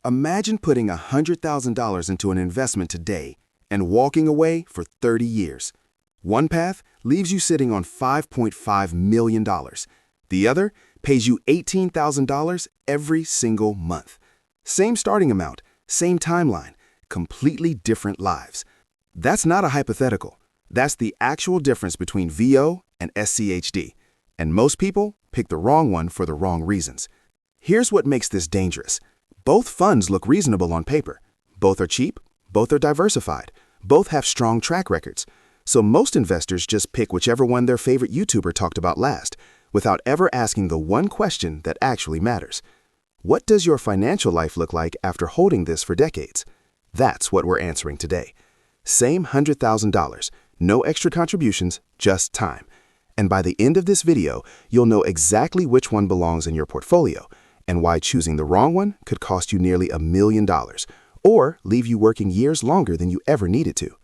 Imagine putting $100,000 into an investment today and walking away for 30 years. One path leaves you sitting on $5.5 million. The other pays you $18,000 every single month. Same starting amount, same timeline, completely different lives. That's not a hypothetical. That's the actual difference between VO and SCHD. And most people pick the wrong one for the wrong reasons. Here's what makes this dangerous. Both funds look reasonable on paper. Both are cheap, both are diversified, both have strong track records. So most investors just pick whichever one their favorite YouTuber talked about last, without ever asking the one question that actually matters. What does your financial life look like after holding this for decades? That's what we're answering today. Same $100,000, no extra contributions, just time. And by the end of this video, you'll know exactly which one belongs in your portfolio and why choosing the wrong one could cost you nearly $1 million or leave you working years longer than you ever needed to.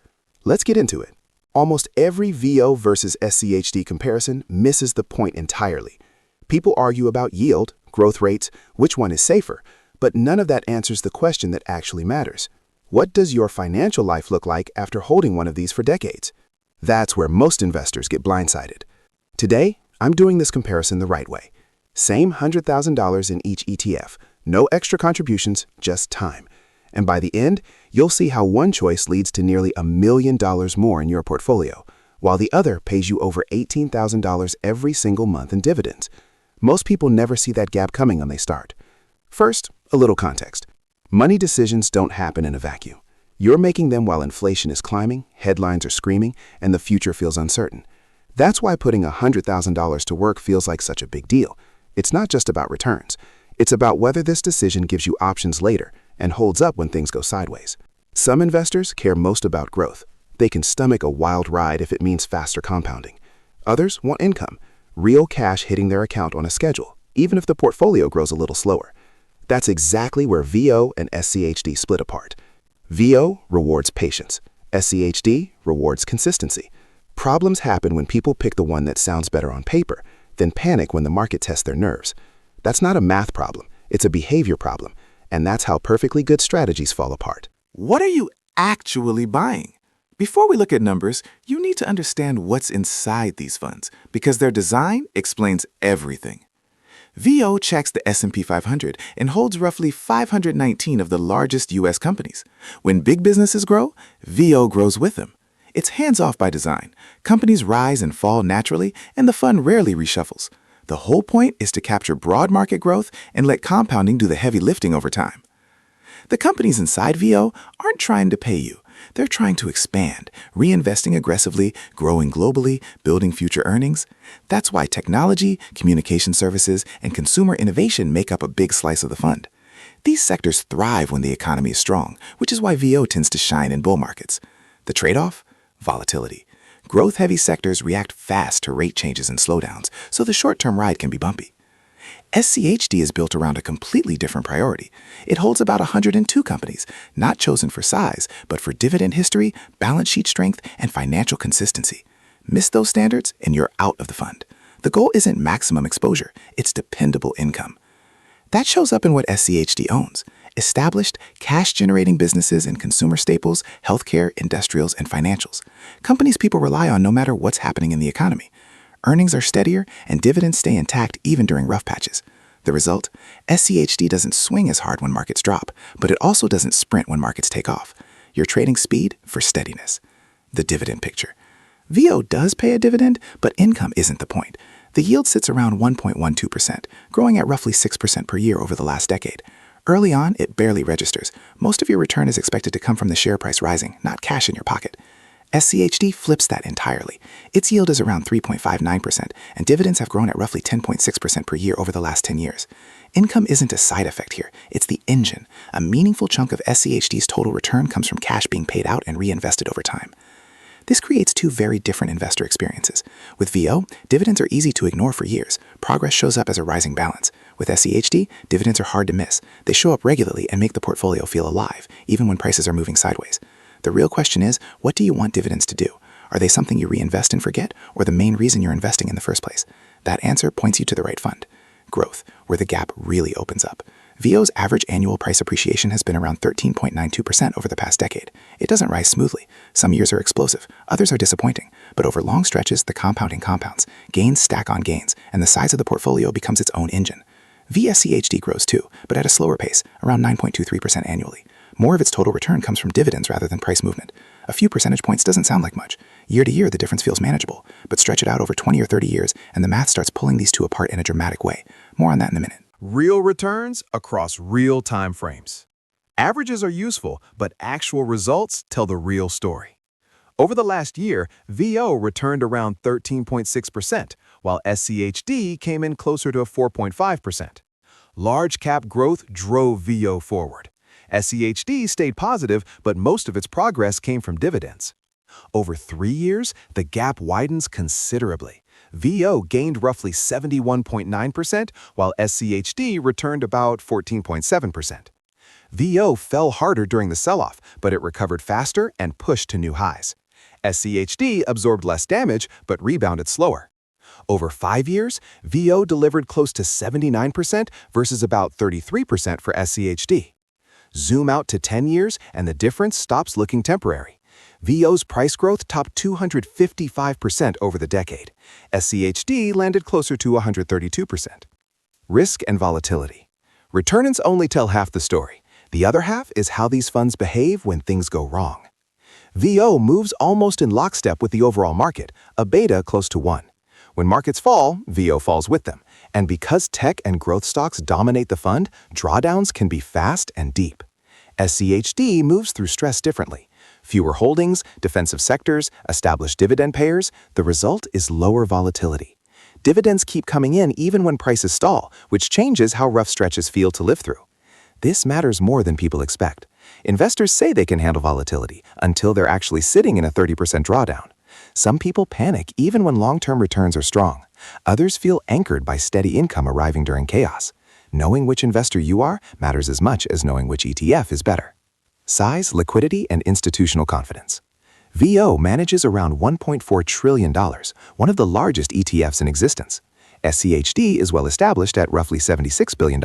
Let's get into it. Almost every VO versus SCHD comparison misses the point entirely. People argue about yield, growth rates, which one is safer, but none of that answers the question that actually matters. What does your financial life look like after holding one of these for decades? That's where most investors get blindsided. Today, I'm doing this comparison the right way. Same $100,000 in each ETF, no extra contributions, just time. And by the end, you'll see how one choice leads to nearly $1 million more in your portfolio, while the other pays you over $18,000 every single month in dividends. Most people never see that gap coming when they start. First, a little context. Money decisions don't happen in a vacuum. You're making them while inflation is climbing, headlines are screaming, and the future feels uncertain. That's why putting $100,000 to work feels like such a big deal. It's not just about returns. It's about whether this decision gives you options later and holds up when things go sideways. Some investors care most about growth. They can stomach a wild ride if it means faster compounding. Others want income, real cash hitting their account on a schedule, even if the portfolio grows a little slower. That's exactly where VO and SCHD split apart. VO rewards patience. SCHD rewards consistency. Problems happen when people pick the one that sounds better on paper, then panic when the market tests their nerves. That's not a math problem, it's a behavior problem, and that's how perfectly good strategies fall apart. What are you actually buying? Before we look at numbers, you need to understand what's inside these funds, because their design explains everything. VO checks the S&P 500 and holds roughly 519 of the largest U.S. companies. When big businesses grow, VO grows with them. It's hands-off by design. Companies rise and fall naturally, and the fund rarely reshuffles. The whole point is to capture broad market growth and let compounding do the heavy lifting over time. The companies inside VO aren't trying to pay you. They're trying to expand, reinvesting aggressively, growing globally, building future earnings. That's why technology, communication services, and consumer innovation make up a big slice of the fund. These sectors thrive when the economy is strong, which is why VO tends to shine in bull markets. The trade-off? Volatility. Growth-heavy sectors react fast to rate changes and slowdowns, so the short-term ride can be bumpy. SCHD is built around a completely different priority. It holds about 102 companies, not chosen for size, but for dividend history, balance sheet strength, and financial consistency. Miss those standards, and you're out of the fund. The goal isn't maximum exposure, it's dependable income. That shows up in what SCHD owns. Established, cash-generating businesses in consumer staples, healthcare, industrials, and financials. Companies people rely on no matter what's happening in the economy. Earnings are steadier, and dividends stay intact even during rough patches. The result? SCHD doesn't swing as hard when markets drop, but it also doesn't sprint when markets take off. You're trading speed for steadiness. The dividend picture. VO does pay a dividend, but income isn't the point. The yield sits around 1.12%, growing at roughly 6% per year over the last decade. Early on, it barely registers. Most of your return is expected to come from the share price rising, not cash in your pocket. SCHD flips that entirely. Its yield is around 3.59%, and dividends have grown at roughly 10.6% per year over the last 10 years. Income isn't a side effect here, it's the engine. A meaningful chunk of SCHD's total return comes from cash being paid out and reinvested over time. This creates two very different investor experiences. With VO, dividends are easy to ignore for years. Progress shows up as a rising balance. With SCHD, dividends are hard to miss. They show up regularly and make the portfolio feel alive, even when prices are moving sideways. The real question is, what do you want dividends to do? Are they something you reinvest and forget, or the main reason you're investing in the first place? That answer points you to the right fund. Growth, where the gap really opens up. VO's average annual price appreciation has been around 13.92% over the past decade. It doesn't rise smoothly. Some years are explosive, others are disappointing. But over long stretches, the compounding compounds. Gains stack on gains, and the size of the portfolio becomes its own engine. SCHD grows too, but at a slower pace, around 9.23% annually. More of its total return comes from dividends rather than price movement. A few percentage points doesn't sound like much. Year to year, the difference feels manageable, but stretch it out over 20 or 30 years, and the math starts pulling these two apart in a dramatic way. More on that in a minute. Real returns across real time frames. Averages are useful, but actual results tell the real story. Over the last year, VO returned around 13.6%, while SCHD came in closer to 4.5%. Large cap growth drove VO forward. SCHD stayed positive, but most of its progress came from dividends. Over 3 years, the gap widens considerably. VO gained roughly 71.9%, while SCHD returned about 14.7%. VO fell harder during the sell-off, but it recovered faster and pushed to new highs. SCHD absorbed less damage, but rebounded slower. Over 5 years, VO delivered close to 79% versus about 33% for SCHD. Zoom out to 10 years, and the difference stops looking temporary. VO's price growth topped 255% over the decade. SCHD landed closer to 132%. Risk and volatility. Returns only tell half the story. The other half is how these funds behave when things go wrong. VO moves almost in lockstep with the overall market, a beta close to 1. When markets fall, VO falls with them. And because tech and growth stocks dominate the fund, drawdowns can be fast and deep. SCHD moves through stress differently. Fewer holdings, defensive sectors, established dividend payers, the result is lower volatility. Dividends keep coming in even when prices stall, which changes how rough stretches feel to live through. This matters more than people expect. Investors say they can handle volatility until they're actually sitting in a 30% drawdown. Some people panic even when long-term returns are strong. Others feel anchored by steady income arriving during chaos. Knowing which investor you are matters as much as knowing which ETF is better. Size, liquidity, and institutional confidence. VO manages around $1.4 trillion, one of the largest ETFs in existence. SCHD is well established at roughly $76 billion,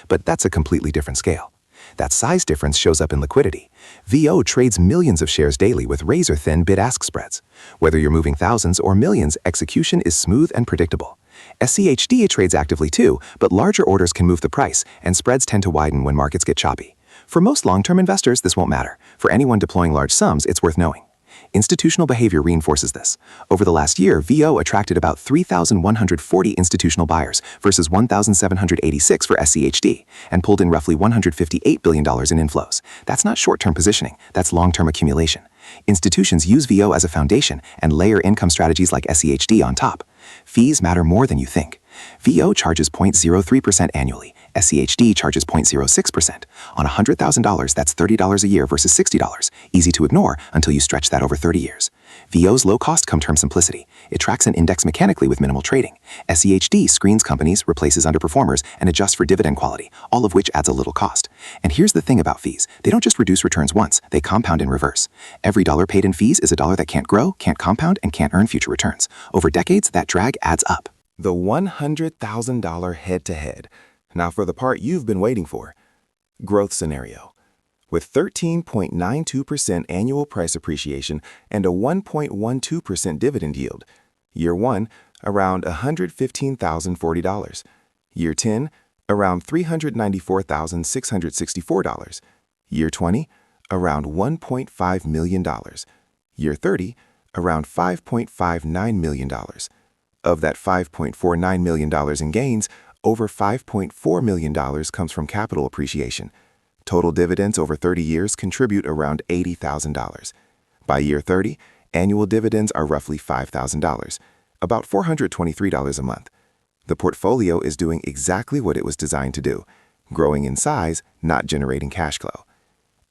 but that's a completely different scale. That size difference shows up in liquidity. VO trades millions of shares daily with razor-thin bid-ask spreads. Whether you're moving thousands or millions, execution is smooth and predictable. SCHD trades actively too, but larger orders can move the price, and spreads tend to widen when markets get choppy. For most long-term investors, this won't matter. For anyone deploying large sums, it's worth knowing. Institutional behavior reinforces this. Over the last year, VO attracted about 3,140 institutional buyers versus 1,786 for SCHD, and pulled in roughly $158 billion in inflows. That's not short-term positioning, that's long-term accumulation. Institutions use VO as a foundation and layer income strategies like SCHD on top. Fees matter more than you think. VO charges 0.03% annually. SCHD charges 0.06%. On $100,000, that's $30 a year versus $60. Easy to ignore until you stretch that over 30 years. VO's low cost come term simplicity. It tracks an index mechanically with minimal trading. SCHD screens companies, replaces underperformers, and adjusts for dividend quality, all of which adds a little cost. And here's the thing about fees. They don't just reduce returns once, they compound in reverse. Every dollar paid in fees is a dollar that can't grow, can't compound, and can't earn future returns. Over decades, that drag adds up. The $100,000 head-to-head. Now for the part you've been waiting for. Growth scenario. With 13.92% annual price appreciation and a 1.12% dividend yield. Year 1, around $115,040. Year 10, around $394,664. Year 20, around $1.5 million. Year 30, around $5.59 million. Of that $5.49 million in gains, over $5.4 million comes from capital appreciation. Total dividends over 30 years contribute around $80,000. By year 30, annual dividends are roughly $5,000, about $423 a month. The portfolio is doing exactly what it was designed to do, growing in size, not generating cash flow.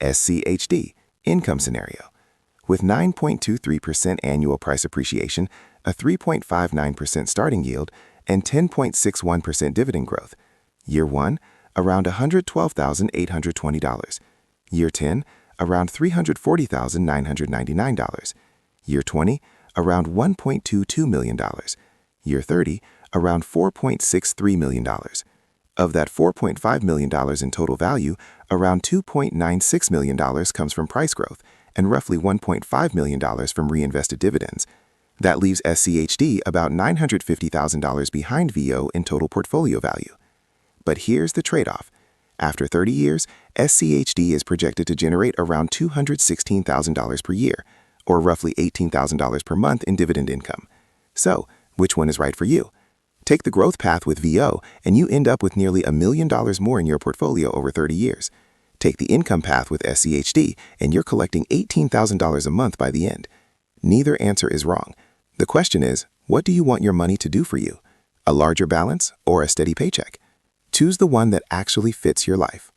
SCHD, income scenario. With 9.23% annual price appreciation, a 3.59% starting yield, and 10.61% dividend growth. Year 1, around $112,820. Year 10, around $340,999. Year 20, around $1.22 million. Year 30, around $4.63 million. Of that $4.5 million in total value, around $2.96 million comes from price growth and roughly $1.5 million from reinvested dividends. That leaves SCHD about $950,000 behind VO in total portfolio value. But here's the trade-off. After 30 years, SCHD is projected to generate around $216,000 per year, or roughly $18,000 per month in dividend income. So, which one is right for you? Take the growth path with VO, and you end up with nearly $1 million more in your portfolio over 30 years. Take the income path with SCHD, and you're collecting $18,000 a month by the end. Neither answer is wrong. The question is, what do you want your money to do for you? A larger balance or a steady paycheck? Choose the one that actually fits your life.